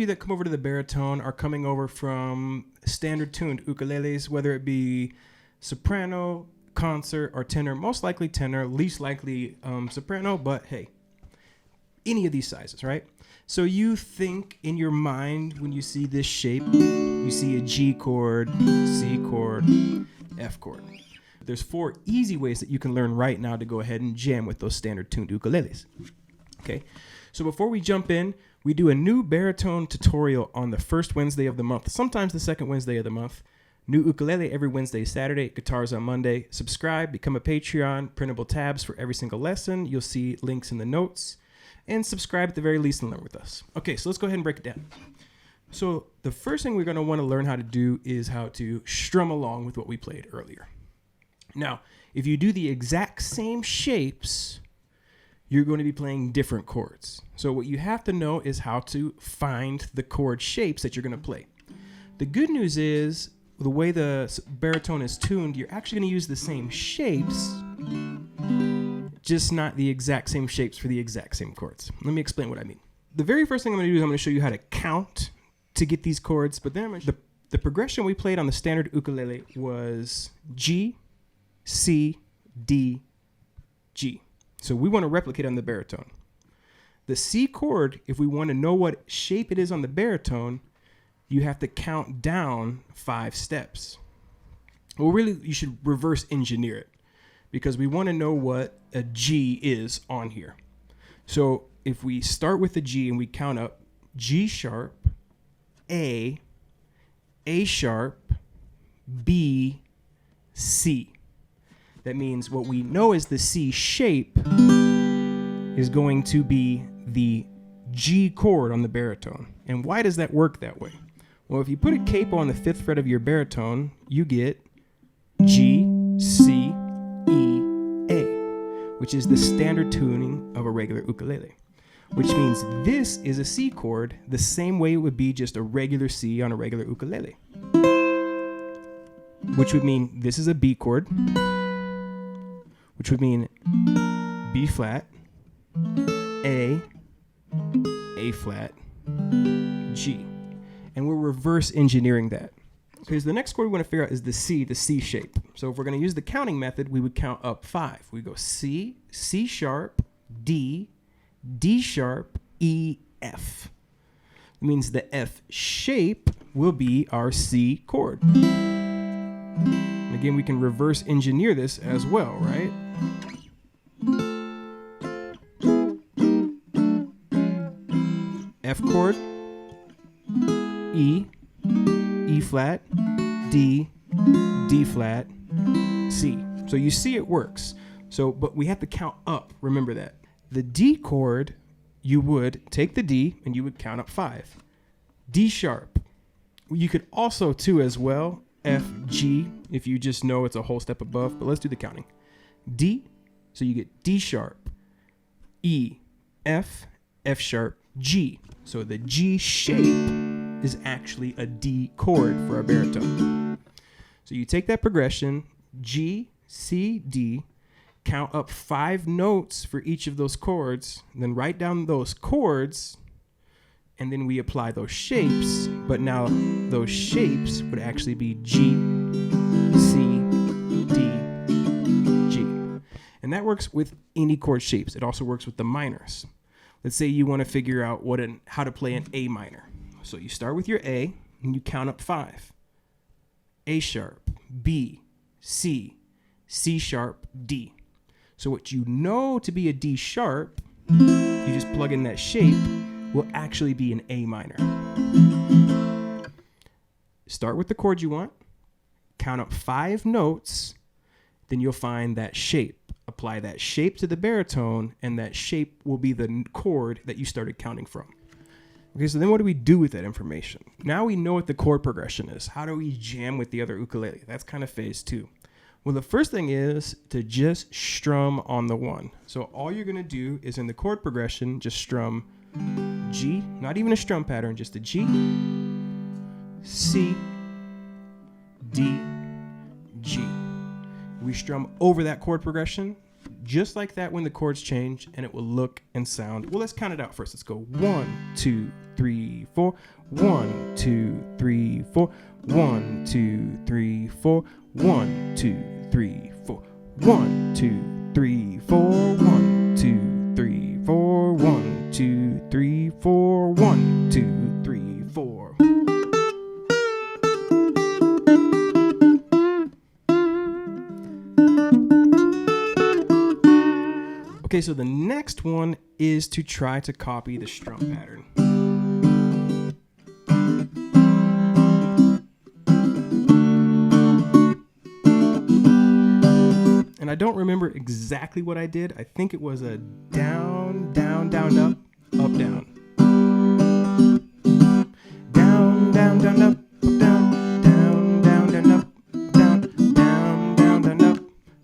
that come over to the baritone are coming over from standard tuned ukuleles, whether it be soprano, concert, or tenor. Most likely tenor, least likely soprano, but hey, any of these sizes, right? So you think in your mind when you see this shape, you see a G chord, C chord, F chord. There's 4 easy ways that you can learn right now to go ahead and jam with those standard tuned ukuleles. Okay, so before we jump in, we do a new baritone tutorial on the first Wednesday of the month, sometimes the second Wednesday of the month. New ukulele every Wednesday, Saturday, guitars on Monday. Subscribe, become a Patreon, printable tabs for every single lesson. You'll see links in the notes. And subscribe at the very least and learn with us. Okay, so let's go ahead and break it down. So the first thing we're going to want to learn how to do is how to strum along with what we played earlier. Now, if you do the exact same shapes, you're going to be playing different chords. So what you have to know is how to find the chord shapes that you're going to play. The good news is, the way the baritone is tuned, you're actually going to use the same shapes, just not the exact same shapes for the exact same chords. Let me explain what I mean. The very first thing I'm going to do is I'm going to show you how to count to get these chords, but then the progression we played on the standard ukulele was G, C, D, G. So we want to replicate on the baritone. The C chord, if we want to know what shape it is on the baritone, you have to count down 5 steps. Well, really, you should reverse engineer it because we want to know what a G is on here. So if we start with the G and we count up G sharp, A sharp, B, C. That means what we know is the C shape is going to be the G chord on the baritone. And why does that work that way? Well, if you put a capo on the 5th fret of your baritone, you get G, C, E, A, which is the standard tuning of a regular ukulele, which means this is a C chord the same way it would be just a regular C on a regular ukulele, which would mean this is a B chord, which would mean B flat, A flat, G. And we're reverse engineering that. Because the next chord we want to figure out is the C shape. So if we're going to use the counting method, we would count up 5. We go C, C sharp, D, D sharp, E, F. It means the F shape will be our C chord. And again, we can reverse engineer this as well, right? F chord, E, E flat, D, D flat, C. So you see it works. So, but we have to count up. Remember that. The D chord, you would take the D and you would count up 5. D sharp. You could also too as well, F, G, if you just know it's a whole step above, but let's do the counting. D, so you get D sharp, E, F, F sharp, G. So the G shape is actually a D chord for our baritone. So you take that progression, G, C, D, count up 5 notes for each of those chords, then write down those chords, and then we apply those shapes, but now those shapes would actually be G, C, D, G. And that works with any chord shapes. It also works with the minors. Let's say you want to figure out how to play an A minor. So you start with your A and you count up 5. A sharp, B, C, C sharp, D. So what you know to be a D sharp, you just plug in that shape, will actually be an A minor. Start with the chord you want, count up 5 notes, then you'll find that shape. Apply that shape to the baritone, and that shape will be the chord that you started counting from. Okay, so then what do we do with that information? Now we know what the chord progression is. How do we jam with the other ukulele? That's kind of phase 2. Well, the first thing is to just strum on the 1. So all you're going to do is in the chord progression, just strum G, not even a strum pattern, just a G, C, D, G. We strum over that chord progression, just like that when the chords change, and it will look and sound. Well, let's count it out first. Let's go 1, 2, 3, 4. 1, 2, 3, 4. 1, 2, 3, 4. 1, 2, 3, 4. 1, 2, 3, 4. 1, 2, 3, 4. 1, 2, 3, 4. 1, 2, 3, 4. Okay, so the next one is to try to copy the strum pattern. And I don't remember exactly what I did. I think it was a down, down, down, up, up, down. Down, down, down, up, up, down. Down, down, down, up, down. Down, down, down, up,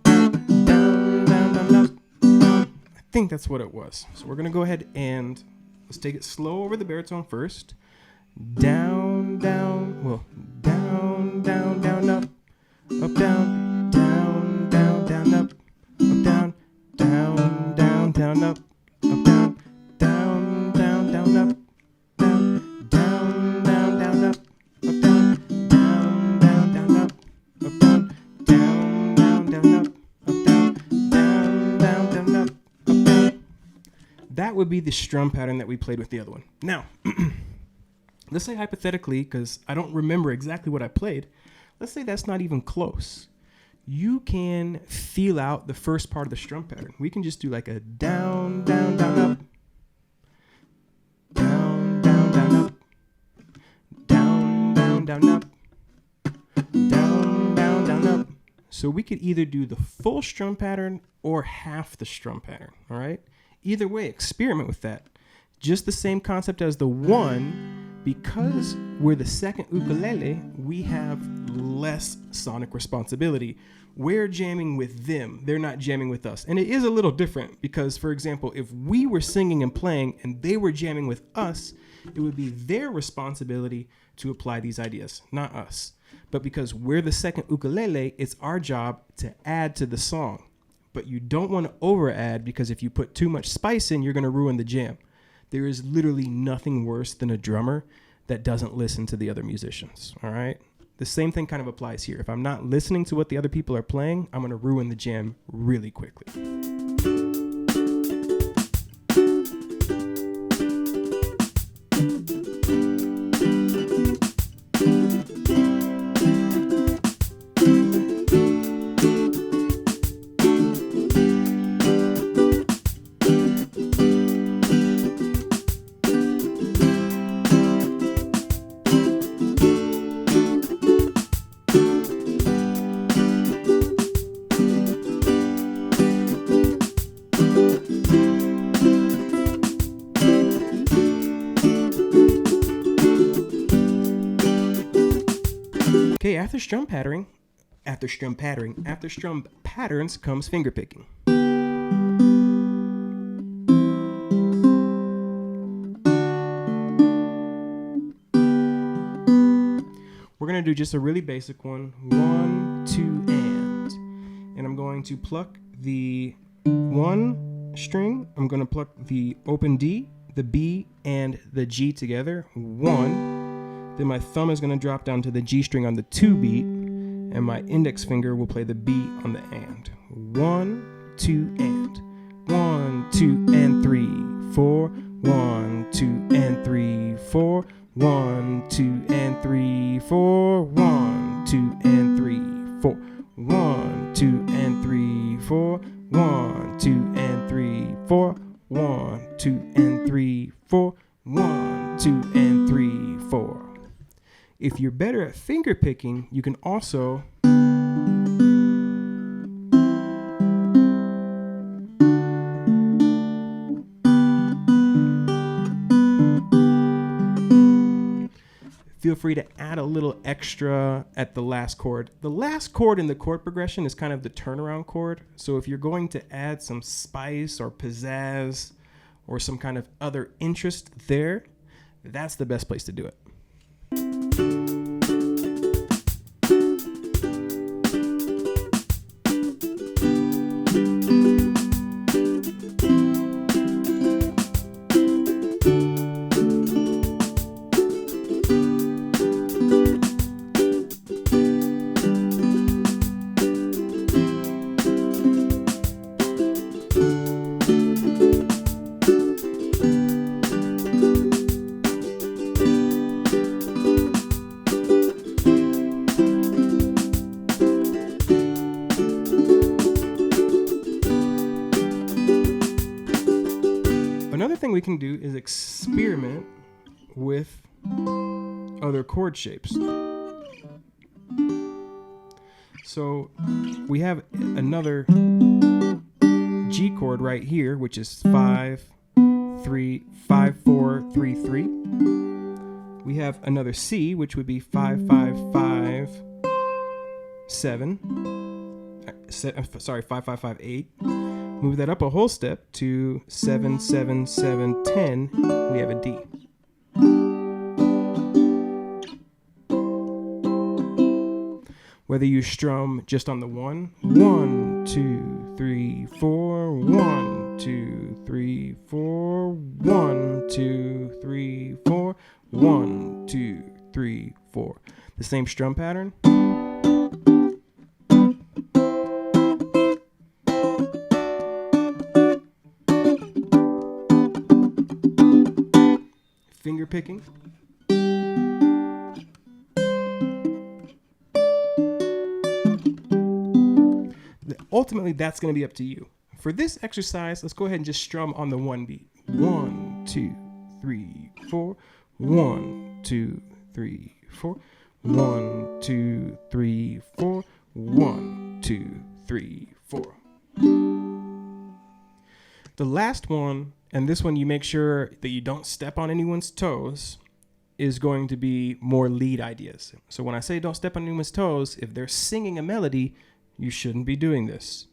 down. Down, down, down, up, down. I think that's what it was. So we're going to go ahead and let's take it slow over the baritone first. Down, down, well, down, down, down, up, up, down, down, down, down, up, down, down, down, down, up, down, down, down, down, up, down, down, down, down, up, down, down, down, down, up, down, down, down, down, up, down, down, down, down, up, down. That would be the strum pattern that we played with the other one. Now, let's say hypothetically, because I don't remember exactly what I played, let's say that's not even close. You can feel out the first part of the strum pattern. We can just do like a down, down, down, up, down, down, down, up, down, down, down, up, down, down, down, up. So we could either do the full strum pattern or half the strum pattern, all right? Either way, experiment with that. Just the same concept as the one. Because we're the second ukulele, we have less sonic responsibility. We're jamming with them. They're not jamming with us. And it is a little different because, for example, if we were singing and playing and they were jamming with us, it would be their responsibility to apply these ideas, not us. But because we're the second ukulele, it's our job to add to the song. But you don't want to over add because if you put too much spice in, you're going to ruin the jam. There is literally nothing worse than a drummer that doesn't listen to the other musicians, all right? The same thing kind of applies here. If I'm not listening to what the other people are playing, I'm going to ruin the jam really quickly. Okay, after strum patterns comes fingerpicking. We're going to do just a really basic one. 1, 2, and. And I'm going to pluck the 1 string. I'm going to pluck the open D, the B, and the G together. 1. Then my thumb is going to drop down to the G string on the 2 beat, and my index finger will play the B on the and. 1, 2, and. 1, 2, and 3, 4. 1, 2, and 3, 4. 1, 2, and 3, 4. 1, 2, and 3, 4. 1, 2, and 3, 4. 1, 2, and 3, 4. 1, 2, and 3, 4. 1, 2, and 3, 4. If you're better at finger picking, you can also feel free to add a little extra at the last chord. The last chord in the chord progression is kind of the turnaround chord. So if you're going to add some spice or pizzazz or some kind of other interest there, that's the best place to do it. thing we can do is experiment with other chord shapes. So we have another G chord right here, which is 5, 3, 5, 4, 3, 3. We have another C, which would be 5, 5, 5, 7. 5, 5, 5, 8. Move that up a whole step to 7, 7, 7, 10. We have a D. Whether you strum just on the 1, 1, 2, 3, 4, 1, 2, 3, 4, 1, 2, 3, 4, 1, 2, 3, 4. The same strum pattern. Finger picking. Ultimately, that's going to be up to you. For this exercise, let's go ahead and just strum on the 1 beat. 1, 2, 3, 4. 1, 2, 3, 4. 1, 2, 3, 4. 1, 2, 3, 4. The last one, and this one you make sure that you don't step on anyone's toes, is going to be more lead ideas. So when I say don't step on anyone's toes, if they're singing a melody, you shouldn't be doing this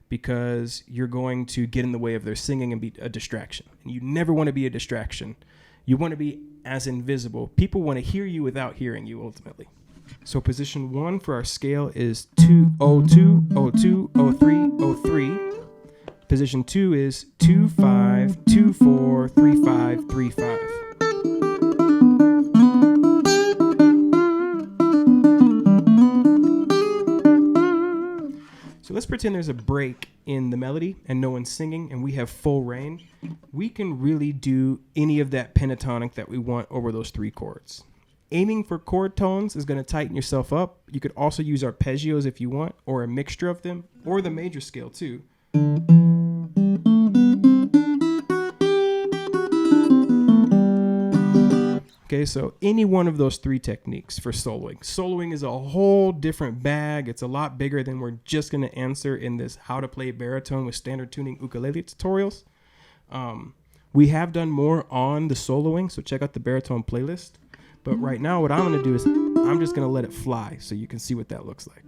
because you're going to get in the way of their singing and be a distraction. And you never want to be a distraction. You want to be as invisible. People want to hear you without hearing you ultimately. So position 1 for our scale is 2, 0, 2, 0, 2, 0, 3, 0, 3. Position 2 is 2, 5, 2, 4, 3, 5, 3, 5. So let's pretend there's a break in the melody and no one's singing and we have full reign. We can really do any of that pentatonic that we want over those 3 chords. Aiming for chord tones is going to tighten yourself up. You could also use arpeggios if you want, or a mixture of them, or the major scale too. Okay, so any one of those 3 techniques for soloing. Soloing is a whole different bag. It's a lot bigger than we're just going to answer in this how to play baritone with standard tuning ukulele tutorials. We have done more on the soloing, so check out the baritone playlist. But right now what I'm going to do is I'm just going to let it fly so you can see what that looks like.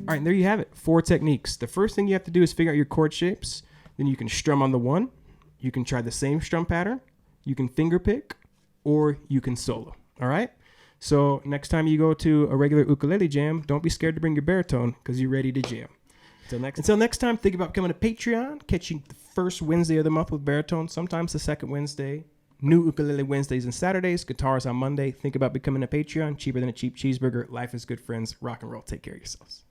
All right, and there you have it. 4 techniques. The first thing you have to do is figure out your chord shapes. Then you can strum on the 1. You can try the same strum pattern. You can finger pick, or you can solo. All right? So next time you go to a regular ukulele jam, don't be scared to bring your baritone because you're ready to jam. Until next time, think about becoming a Patreon, catching the first Wednesday of the month with baritone, sometimes the second Wednesday. New ukulele Wednesdays and Saturdays, guitars on Monday. Think about becoming a Patreon. Cheaper than a cheap cheeseburger. Life is good, friends. Rock and roll. Take care of yourselves.